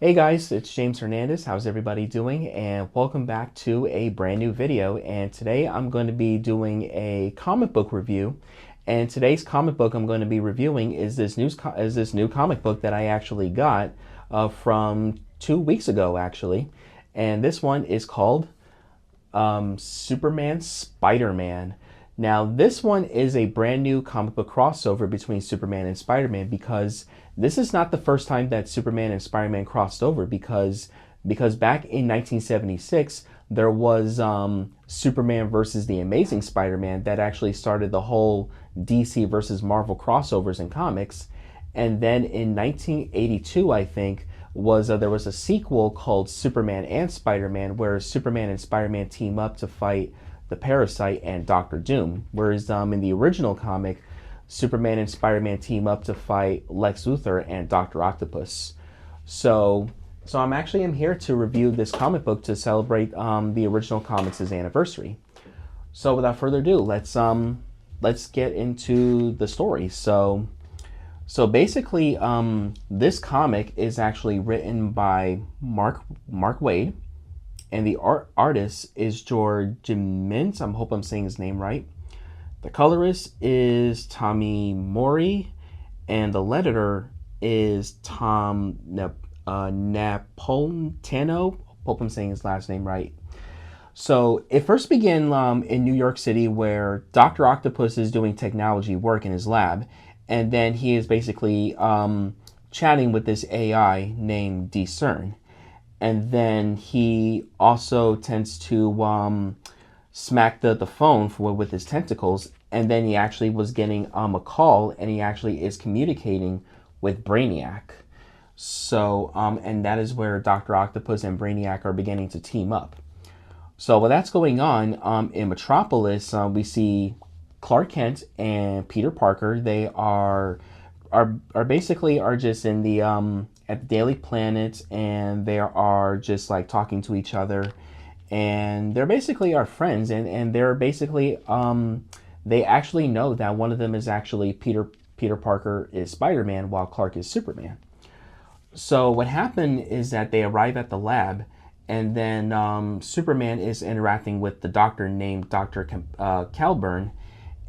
Hey guys, it's James Hernandez. How's everybody doing? And welcome back to a brand new video. And today I'm going to be doing a comic book review. And today's comic book I'm going to be reviewing is this new comic book that I actually got from 2 weeks ago, actually. And this one is called Superman Spider-Man. Now, this one is a brand new comic book crossover between Superman and Spider-Man because this is not the first time that Superman and Spider-Man crossed over because back in 1976 there was Superman versus the Amazing Spider-Man that actually started the whole DC versus Marvel crossovers in comics. And then in 1982, I think, there was a sequel called Superman and Spider-Man where Superman and Spider-Man team up to fight the Parasite and Doctor Doom. Whereas in the original comic, Superman and Spider-Man team up to fight Lex Luthor and Dr. Octopus. So I'm here to review this comic book to celebrate the original comics' anniversary. So without further ado, let's get into the story. So basically, this comic is actually written by Mark Waid, and the artist is George Mintz. I hope I'm saying his name right. The colorist is Tommy Mori, and the letterer is Tom Napolitano. Hope I'm saying his last name right. So it first began in New York City, where Dr. Octopus is doing technology work in his lab, and then he is basically chatting with this AI named Discern. And then he also tends to smack the phone with his tentacles, and then he actually was getting a call, and he actually is communicating with Brainiac. So and that is where Dr. Octopus and Brainiac are beginning to team up. So while that's going on, in Metropolis, we see Clark Kent and Peter Parker. They are basically just in the at the Daily Planet, and they are just like talking to each other, and they're basically our friends, and they're basically they actually know that one of them is actually Peter Parker is Spider-Man while Clark is Superman. So what happened is that they arrive at the lab, and then Superman is interacting with the doctor named Dr. Calburn,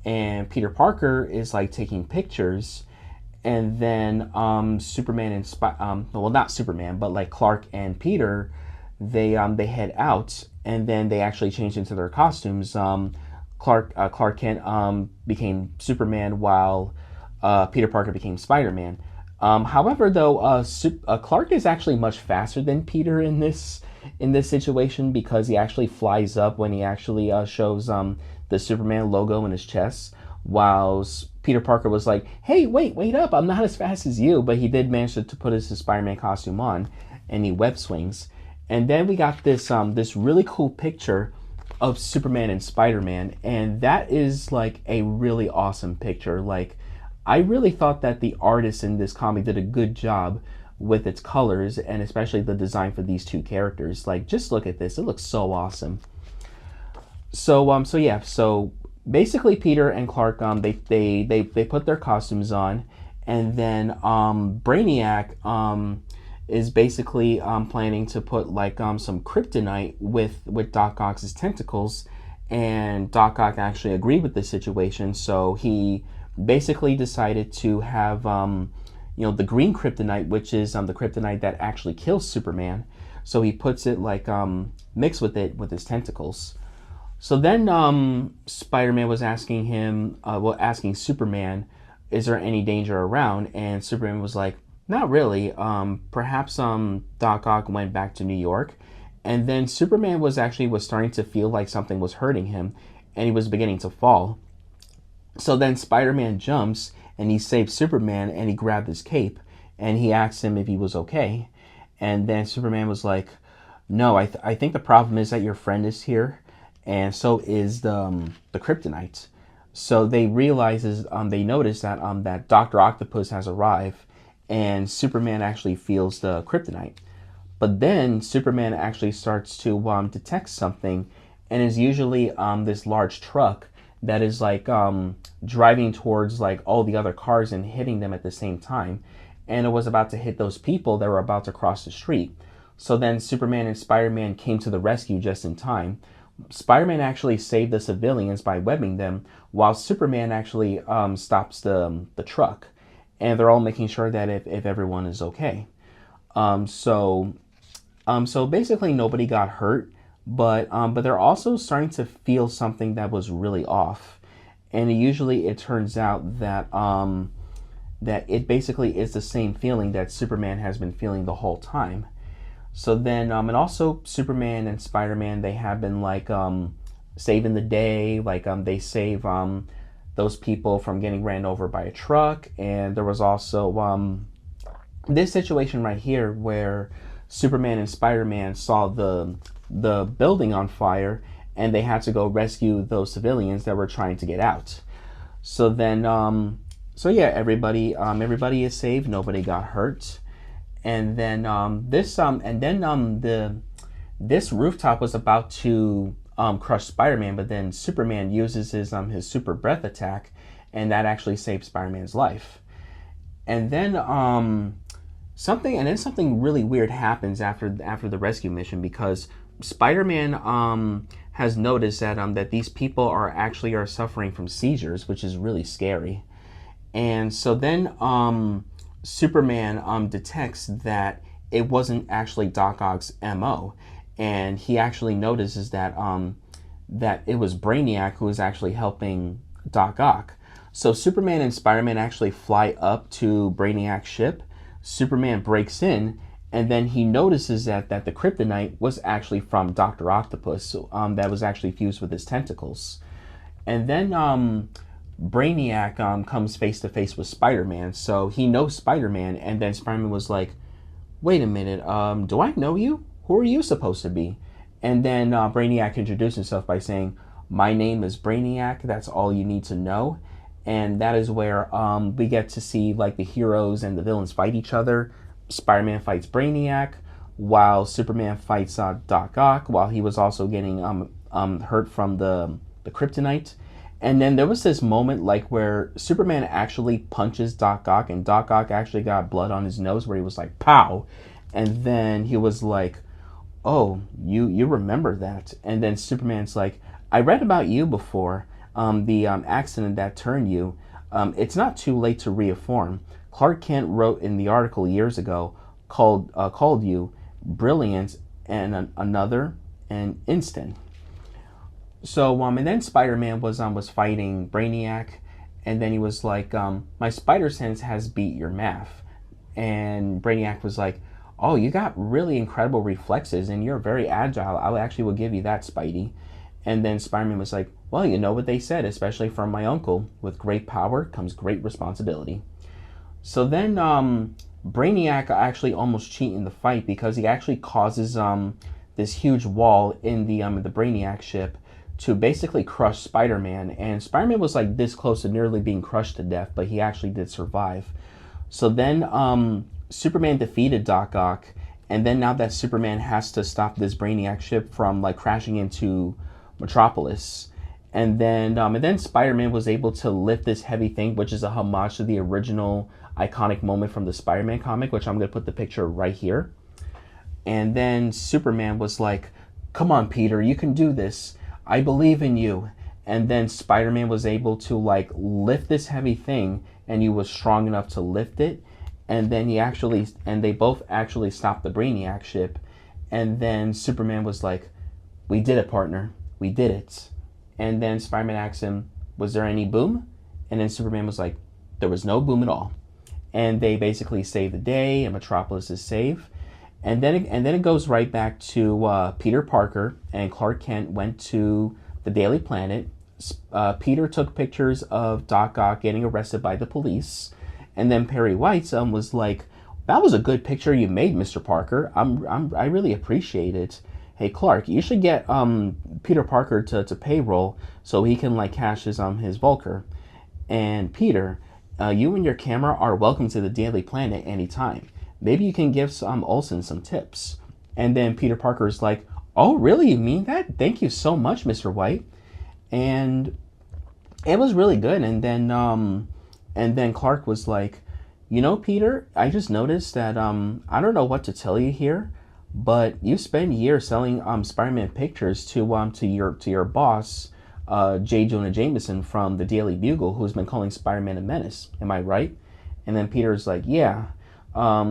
and Peter Parker is like taking pictures. And then Superman and well, not Superman, but like Clark and Peter, they head out, and then they actually change into their costumes. Clark Kent became Superman while Peter Parker became Spider-Man. However, though, Clark is actually much faster than Peter in this situation, because he actually flies up when he actually shows the Superman logo in his chest, while Peter Parker was like, hey, wait up, I'm not as fast as you, but he did manage to put his Spider-Man costume on, and he web swings. And then we got this really cool picture of Superman and Spider-Man, and that is like a really awesome picture. Like, I really thought that the artist in this comic did a good job with its colors, and especially the design for these two characters. Like, just look at this, it looks so awesome. So basically, Peter and Clark, they put their costumes on, and then Brainiac is basically planning to put like some kryptonite with Doc Ock's tentacles, and Doc Ock actually agreed with this situation. So he basically decided to have the green kryptonite, which is the kryptonite that actually kills Superman. So he puts it like mixed with it with his tentacles. So then Spider-Man was asking Superman, is there any danger around? And Superman was like, not really. Perhaps Doc Ock went back to New York. And then Superman was starting to feel like something was hurting him, and he was beginning to fall. So then Spider-Man jumps, and he saves Superman, and he grabbed his cape, and he asked him if he was okay. And then Superman was like, no, I think the problem is that your friend is here, and so is the kryptonite. So they notice that that Dr. Octopus has arrived, and Superman actually feels the kryptonite. But then Superman actually starts to detect something, and is usually this large truck that is like driving towards like all the other cars and hitting them at the same time. and it was about to hit those people that were about to cross the street. So then Superman and Spider-Man came to the rescue just in time. Spider-Man actually saved the civilians by webbing them, while Superman actually stops the truck, and they're all making sure that if everyone is okay. Um, so so basically nobody got hurt, but they're also starting to feel something that was really off, and usually it turns out that it basically is the same feeling that Superman has been feeling the whole time. So then, and also Superman and Spider-Man, they have been like saving the day. Like they save those people from getting ran over by a truck, and there was also this situation right here where Superman and Spider-Man saw the building on fire, and they had to go rescue those civilians that were trying to get out. So then, so yeah, everybody is saved. Nobody got hurt. And then this rooftop was about to crush Spider-Man, but then Superman uses his super breath attack, and that actually saves Spider-Man's life. And then something really weird happens after the rescue mission, because Spider-Man has noticed that these people are suffering from seizures, which is really scary. And so then Superman detects that it wasn't actually Doc Ock's MO, and he actually notices that it was Brainiac who was actually helping Doc Ock. So Superman and Spider-Man actually fly up to Brainiac's ship. Superman breaks in, and then he notices that the kryptonite was actually from Dr. Octopus, that was actually fused with his tentacles. And then Brainiac comes face to face with Spider-Man, so he knows Spider-Man, and then Spider-Man was like, wait a minute, do I know you? Who are you supposed to be? And then Brainiac introduced himself by saying, my name is Brainiac, that's all you need to know. And that is where we get to see like the heroes and the villains fight each other. Spider-Man fights Brainiac, while Superman fights Doc Ock, while he was also getting hurt from the kryptonite. And then there was this moment like where Superman actually punches Doc Ock, and Doc Ock actually got blood on his nose, where he was like, pow. And then he was like, oh, you remember that. And then Superman's like, I read about you before, the accident that turned you. It's not too late to reform. Clark Kent wrote in the article years ago called you brilliant and another and instant. So and then Spider-Man was fighting Brainiac, and then he was like, my spider sense has beat your math. And Brainiac was like, oh, you got really incredible reflexes and you're very agile. I actually will give you that, Spidey. And then Spider-Man was like, well, you know what they said, especially from my uncle, with great power comes great responsibility. So then Brainiac actually almost cheat in the fight, because he actually causes this huge wall in the Brainiac ship to basically crush Spider-Man. And Spider-Man was like this close to nearly being crushed to death, but he actually did survive. So then Superman defeated Doc Ock, and then now that Superman has to stop this Brainiac ship from like crashing into Metropolis. And then Spider-Man was able to lift this heavy thing, which is a homage to the original iconic moment from the Spider-Man comic, which I'm going to put the picture right here. And then Superman was like, come on, Peter, you can do this. I believe in you. And then Spider-Man was able to like lift this heavy thing, and he was strong enough to lift it. And then they both actually stopped the Brainiac ship. And then Superman was like, we did it, partner. We did it. And then Spider-Man asked him, was there any boom? And then Superman was like, there was no boom at all. And they basically save the day, and Metropolis is safe. And then it goes right back to Peter Parker and Clark Kent went to the Daily Planet. Peter took pictures of Doc Ock getting arrested by the police. And then Perry White was like, that was a good picture you made, Mr. Parker. I really appreciate it. Hey, Clark, you should get Peter Parker to payroll so he can like cash his Volker. And Peter, you and your camera are welcome to the Daily Planet anytime. Maybe you can give Olsen some tips. And then Peter Parker's like, oh, really? You mean that? Thank you so much, Mr. White. And it was really good. And then Clark was like, You know, Peter, I just noticed that I don't know what to tell you here, but you spend years selling Spider-Man pictures to your boss, J. Jonah Jameson from the Daily Bugle, who's been calling Spider-Man a menace. Am I right? And then Peter's like, yeah.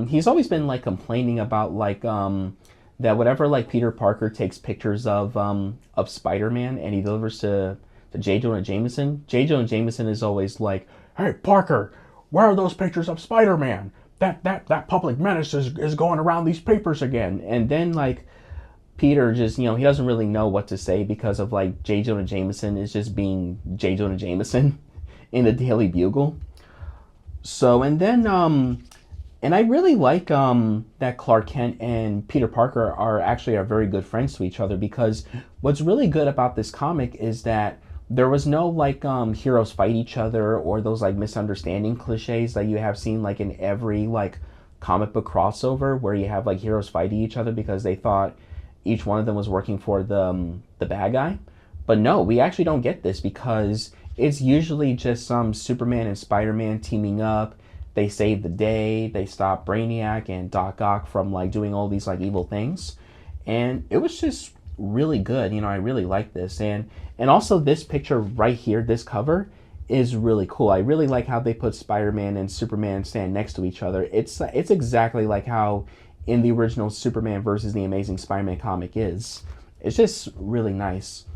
He's always been like complaining about like that whatever like Peter Parker takes pictures of Spider-Man and he delivers to J. Jonah Jameson. J. Jonah Jameson is always like, "Hey Parker, where are those pictures of Spider-Man? That public menace is going around these papers again." And then like Peter just, he doesn't really know what to say because of like J. Jonah Jameson is just being J. Jonah Jameson in the Daily Bugle. So and I really like that Clark Kent and Peter Parker are very good friends to each other, because what's really good about this comic is that there was no like heroes fight each other or those like misunderstanding cliches that you have seen like in every like comic book crossover where you have like heroes fighting each other because they thought each one of them was working for the bad guy. But no, we actually don't get this because it's usually just some Superman and Spider-Man teaming up. They save the day. They stop Brainiac and Doc Ock from like doing all these like evil things, and it was just really good. I really like this, and also this picture right here, this cover is really cool. I really like how they put Spider-Man and Superman stand next to each other. It's exactly like how in the original Superman versus the Amazing Spider-Man comic is. It's just really nice.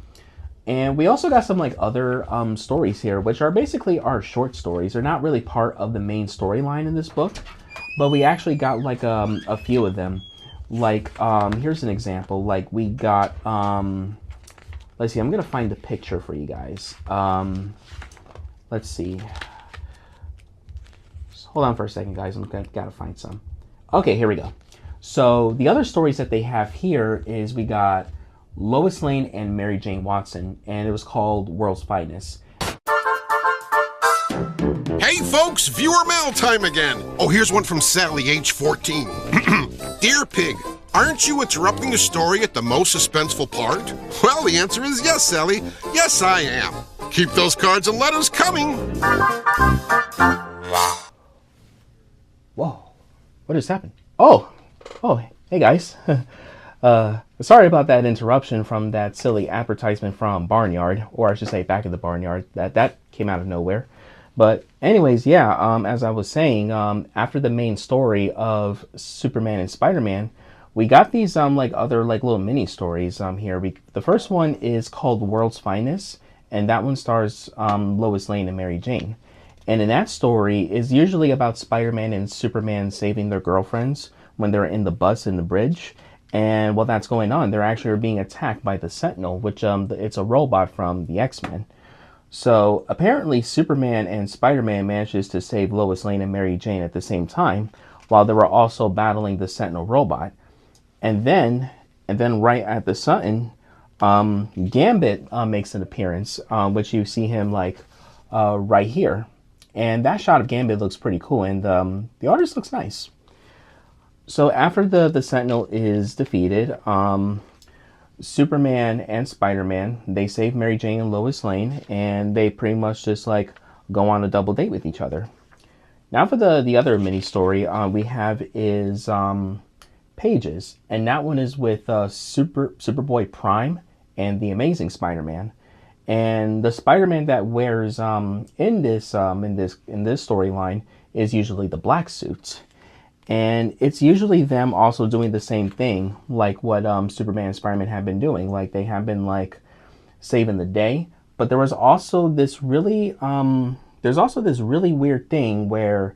And we also got some like other stories here, which are basically our short stories. They're not really part of the main storyline in this book, but we actually got like a few of them. Like here's an example. Like we got let's see. I'm gonna find the picture for you guys. Let's see. Just hold on for a second, guys. Gotta find some. Okay, here we go. So the other stories that they have here is we got Lois Lane and Mary Jane Watson, and it was called World's Finest. Hey folks, viewer mail time again. Oh, here's one from Sally, age 14. Dear Pig, aren't you interrupting the story at the most suspenseful part? Well, the answer is yes, Sally. Yes, I am. Keep those cards and letters coming. Whoa, what just happened? Oh, hey guys. Sorry about that interruption from that silly advertisement from Barnyard, or I should say Back of the Barnyard. That came out of nowhere. But anyways, yeah, as I was saying, after the main story of Superman and Spider-Man, we got these like other like little mini stories here. The first one is called World's Finest, and that one stars Lois Lane and Mary Jane. And in that story is usually about Spider-Man and Superman saving their girlfriends when they're in the bus in the bridge. And while that's going on, they're actually being attacked by the Sentinel, which it's a robot from the X-Men. So apparently Superman and Spider-Man manages to save Lois Lane and Mary Jane at the same time, while they were also battling the Sentinel robot. And then right at the Sutton, Gambit makes an appearance, which you see him like right here. And that shot of Gambit looks pretty cool, and the artist looks nice. So after the Sentinel is defeated, Superman and Spider-Man, they save Mary Jane and Lois Lane, and they pretty much just like go on a double date with each other. Now for the other mini story we have is Pages, and that one is with Superboy Prime and the Amazing Spider-Man. And the Spider-Man that wears in this storyline is usually the black suit. And it's usually them also doing the same thing, like what Superman and Spider-Man have been doing. Like they have been like saving the day. But there was also this really weird thing where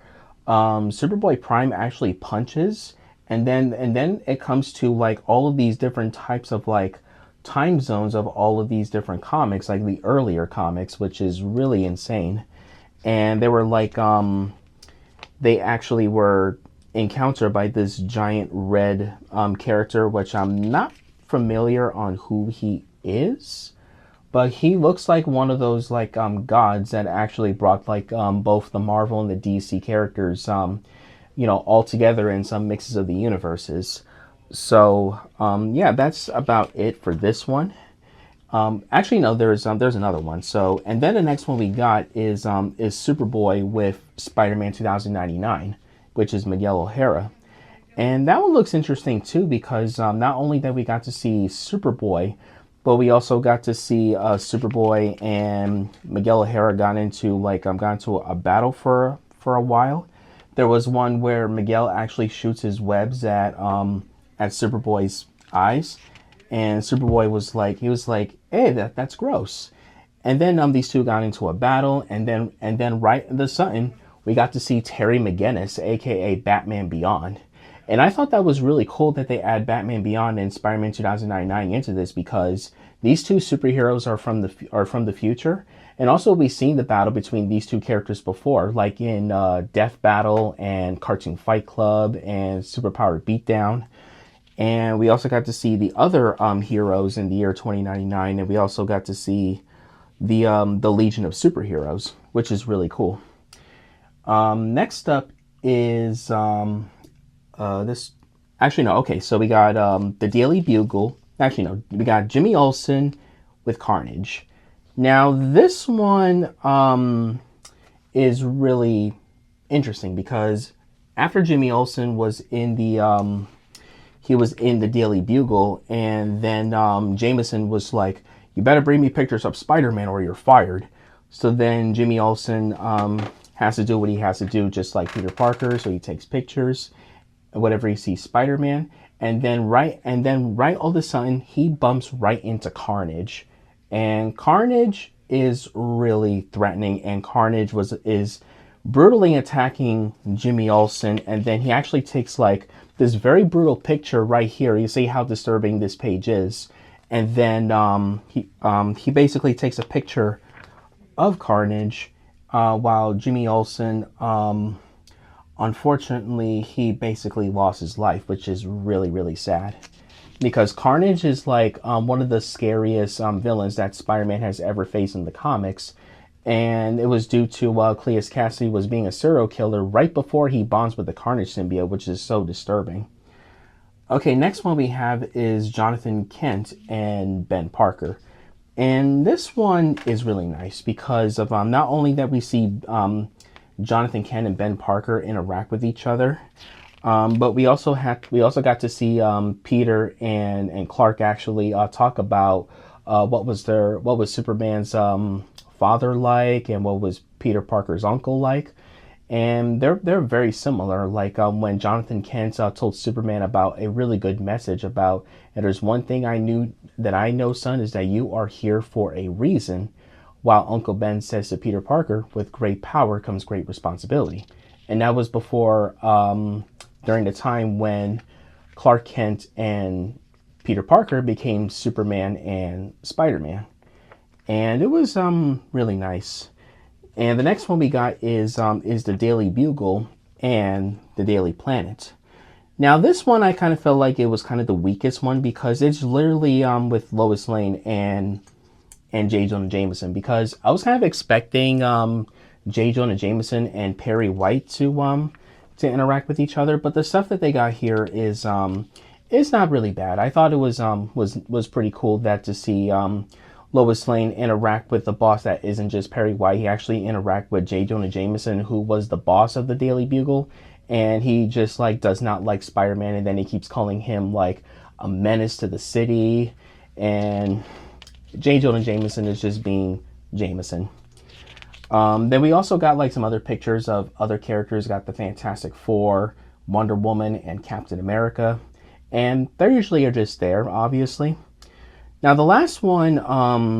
Superboy Prime actually punches, and then it comes to like all of these different types of like time zones of all of these different comics, like the earlier comics, which is really insane. And they were like they actually were encountered by this giant red character, which I'm not familiar on who he is, but he looks like one of those like gods that actually brought like both the Marvel and the DC characters all together in some mixes of the universes. So yeah, that's about it for this one. Actually, no, there's another one. So, and then the next one we got is Superboy with Spider-Man 2099, which is Miguel O'Hara. And that one looks interesting too because not only that we got to see Superboy, but we also got to see Superboy and Miguel O'Hara got into a battle for a while. There was one where Miguel actually shoots his webs at Superboy's eyes, and Superboy was like, "Hey, that's gross." And then these two got into a battle, and then right in the sudden we got to see Terry McGinnis, aka Batman Beyond. And I thought that was really cool that they add Batman Beyond and Spider-Man 2099 into this because these two superheroes are from the future. And also we've seen the battle between these two characters before, like in Death Battle and Cartoon Fight Club and Superpowered Beatdown. And we also got to see the other heroes in the year 2099, and we also got to see the Legion of Superheroes, which is really cool. Next up is this. Actually, no. Okay, so we got the Daily Bugle. Actually, no. We got Jimmy Olsen with Carnage. Now, this one is really interesting because after Jimmy Olsen was in the Daily Bugle, and then Jameson was like, "You better bring me pictures of Spider-Man or you're fired." So then Jimmy Olsen has to do what he has to do, just like Peter Parker. So he takes pictures whenever he sees Spider-Man, and then right all of a sudden he bumps right into Carnage, and Carnage is really threatening, and Carnage is brutally attacking Jimmy Olsen, and then he actually takes like this very brutal picture right here. You see how disturbing this page is, and then he basically takes a picture of Carnage while Jimmy Olsen unfortunately he basically lost his life, which is really, really sad because Carnage is like one of the scariest villains that Spider-Man has ever faced in the comics, and it was due to Cleus Cassidy was being a serial killer right before he bonds with the Carnage symbiote, which is so disturbing. Okay, next one we have is Jonathan Kent and Ben Parker. And this one is really nice because of not only that we see Jonathan Kent and Ben Parker interact with each other, but we also got to see Peter and Clark actually talk about what was Superman's father like and what was Peter Parker's uncle like, and they're very similar. Like when Jonathan Kent told Superman about a really good message about, and there's one thing I know, son, is that you are here for a reason. While Uncle Ben says to Peter Parker, with great power comes great responsibility. And that was before, during the time when Clark Kent and Peter Parker became Superman and Spider-Man. And it was really nice. And the next one we got is the Daily Bugle and the Daily Planet. Now this one I kind of felt like it was kind of the weakest one because it's literally with Lois Lane and J. Jonah Jameson, because I was kind of expecting J. Jonah Jameson and Perry White to interact with each other, but the stuff that they got here is not really bad. I thought it was pretty cool that to see Lois Lane interact with the boss that isn't just Perry White. He actually interact with J. Jonah Jameson, who was the boss of the Daily Bugle, and he just like does not like Spider-Man, and then he keeps calling him like a menace to the city, and J. Jonah Jameson is just being Jameson. Then we also got like some other pictures of other characters. Got the Fantastic Four, Wonder Woman, and Captain America. And they usually are just there, obviously. Now the last one,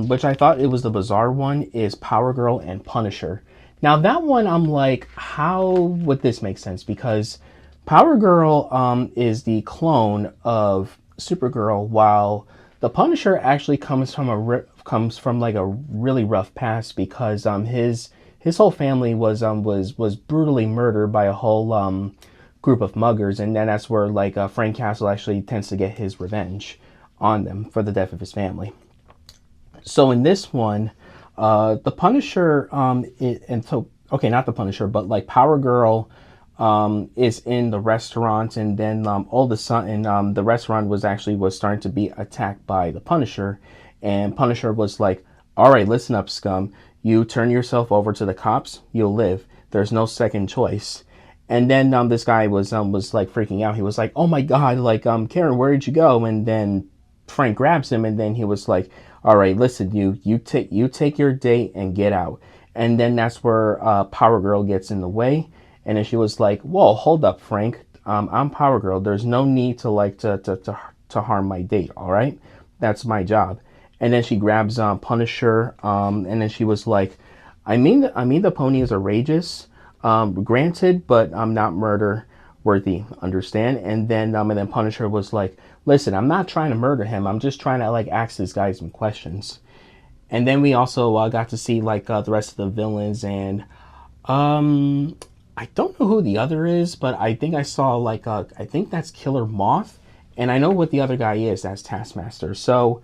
which I thought it was the bizarre one, is Power Girl and Punisher. Now that one, I'm like, how would this make sense? Because Power Girl is the clone of Supergirl, while the Punisher actually comes from like a really rough past because his whole family was brutally murdered by a whole group of muggers, and then that's where like Frank Castle actually tends to get his revenge on them for the death of his family. So in this one, the Punisher not the Punisher, but like Power Girl is in the restaurant, and then all of a sudden the restaurant was starting to be attacked by the Punisher, And Punisher was like, all right, listen up, scum. You turn yourself over to the cops, you'll live. There's no second choice. And then this guy was like freaking out. He was like, oh my God, like, Karen, where did you go? And then Frank grabs him, and then he was like, all right, listen, you take your date and get out. And then that's where Power Girl gets in the way. And then she was like, whoa, hold up, Frank. I'm Power Girl. There's no need to like to harm my date, all right? That's my job. And then she grabs Punisher, and then she was like, I mean the pony is outrageous, granted, but I'm not murder worthy, understand? And then Punisher was like, listen, I'm not trying to murder him. I'm just trying to like ask this guy some questions. And then we also got to see like the rest of the villains, and I don't know who the other is, but I think I saw like I think that's Killer Moth, and I know what the other guy is. That's Taskmaster. So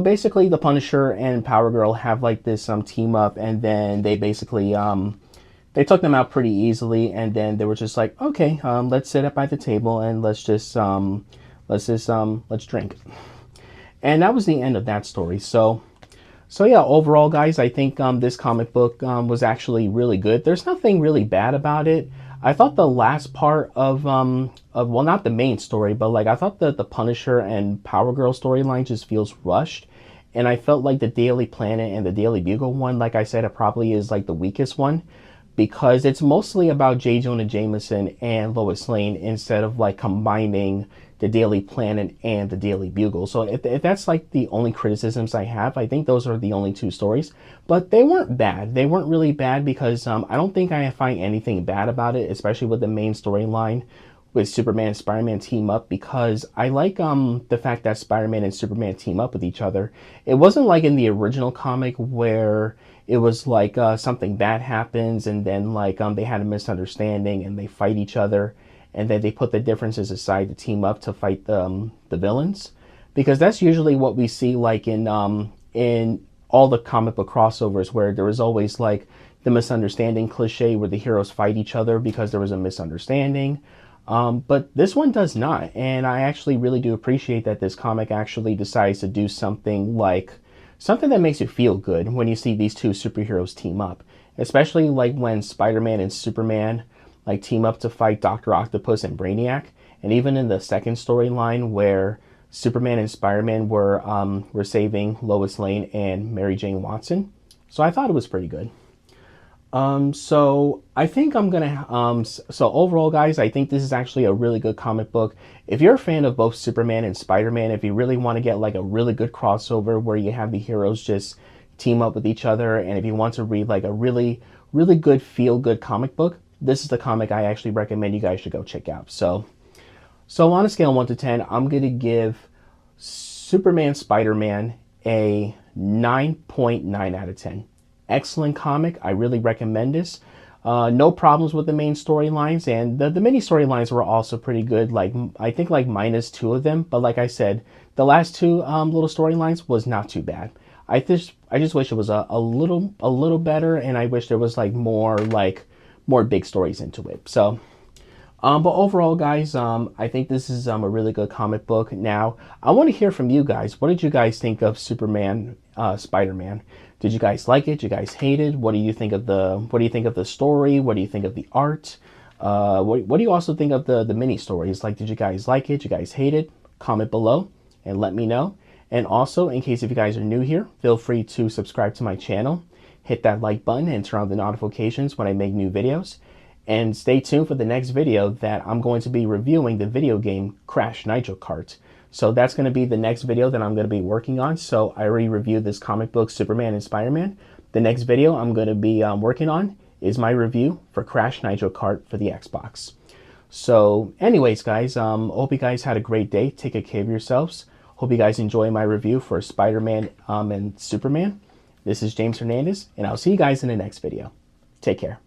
basically the Punisher and Power Girl have like this team up, and then they basically they took them out pretty easily, and then they were just like, okay, let's sit up by the table and let's drink. And that was the end of that story. So yeah, overall, guys, I think this comic book was actually really good. There's nothing really bad about it. I thought the last part of well, not the main story, but like I thought that the Punisher and Power Girl storyline just feels rushed. And I felt like the Daily Planet and the Daily Bugle one, like I said, it probably is like the weakest one, because it's mostly about J. Jonah Jameson and Lois Lane instead of like combining the Daily Planet and the Daily Bugle. So if that's like the only criticisms I have, I think those are the only two stories. But they weren't bad. They weren't really bad, because I don't think I find anything bad about it, especially with the main storyline with Superman and Spider-Man team up, because I like the fact that Spider-Man and Superman team up with each other. It wasn't like in the original comic where it was like something bad happens, and then like they had a misunderstanding and they fight each other, and then they put the differences aside to team up to fight the villains, because that's usually what we see like in all the comic book crossovers, where there was always like the misunderstanding cliche where the heroes fight each other because there was a misunderstanding. But this one does not, and I actually really do appreciate that this comic actually decides to do something that makes you feel good when you see these two superheroes team up, especially like when Spider-Man and Superman like team up to fight Dr. Octopus and Brainiac, and even in the second storyline where Superman and Spider-Man were saving Lois Lane and Mary Jane Watson. So I thought it was pretty good. So I think I'm gonna so overall, guys, I think this is actually a really good comic book. If you're a fan of both Superman and Spider-Man, if you really want to get like a really good crossover where you have the heroes just team up with each other, and if you want to read like a really good feel-good comic book, this is the comic I actually recommend you guys should go check out. So on a scale of 1 to 10, I'm gonna give Superman Spider-Man a 9.9 out of 10. Excellent comic. I really recommend this. No problems with the main storylines, and the mini storylines were also pretty good. Like I think like -2 of them, but like I said, the last two little storylines was not too bad. I just wish it was a little better, and I wish there was like more big stories into it. So but overall, guys, I think this is a really good comic book. Now, I want to hear from you guys. What did you guys think of Superman, Spider-Man? Did you guys like it? Did you guys hate it? What do you think of the story? What do you think of the art? What do you also think of the mini stories? Like, did you guys like it? Did you guys hate it? Comment below and let me know. And also, in case if you guys are new here, feel free to subscribe to my channel, hit that like button, and turn on the notifications when I make new videos. And stay tuned for the next video that I'm going to be reviewing the video game Crash Nitro Kart. So that's going to be the next video that I'm going to be working on. So I already reviewed this comic book, Superman and Spider-Man. The next video I'm going to be working on is my review for Crash Nitro Kart for the Xbox. So anyways, guys, hope you guys had a great day. Take good care of yourselves. Hope you guys enjoy my review for Spider-Man and Superman. This is James Hernandez, and I'll see you guys in the next video. Take care.